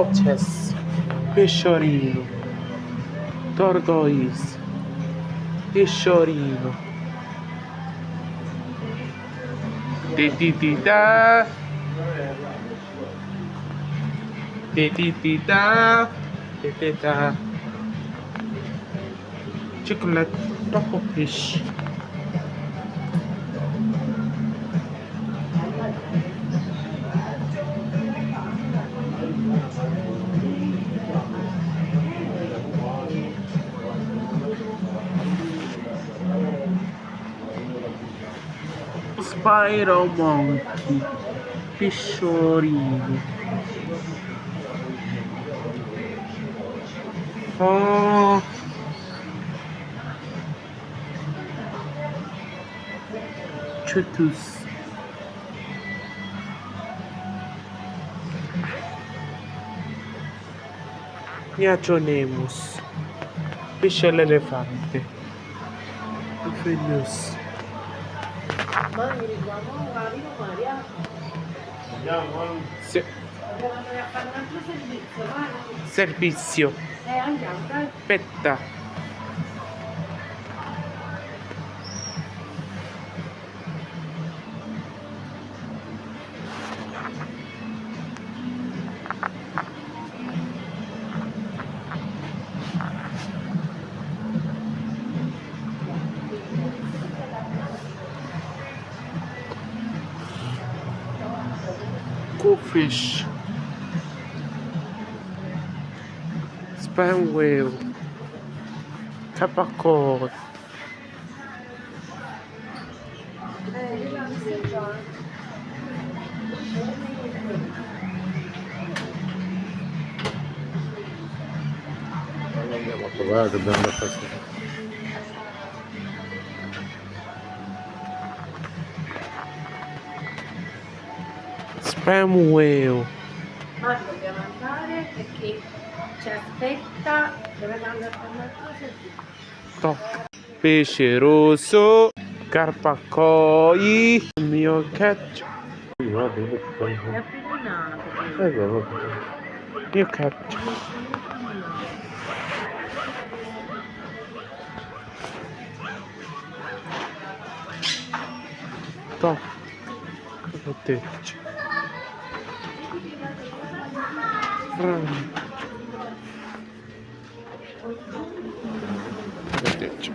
Coches, pesciolino, tortoise, pesciolino, tititita, tititita, titita, chocolate, taco fish. Spyro Monkey, pesciolino. Oh, Chutus. Neacionemus, pesce all'elefante, Euphenius. Se- Servizio. Aspetta. Cookfish. Sperm whale. Capacore. Andiamo a provare che abbiamo da fare. Sperm whale. Ma dobbiamo andare perché ci aspetta, dove andare a fare una cosa. Toc. Pesce rosso. Carpacoi. Il mio catch. Va bene, È appicinato. va bene. Mio catch. Toc. Protegge. Protegge.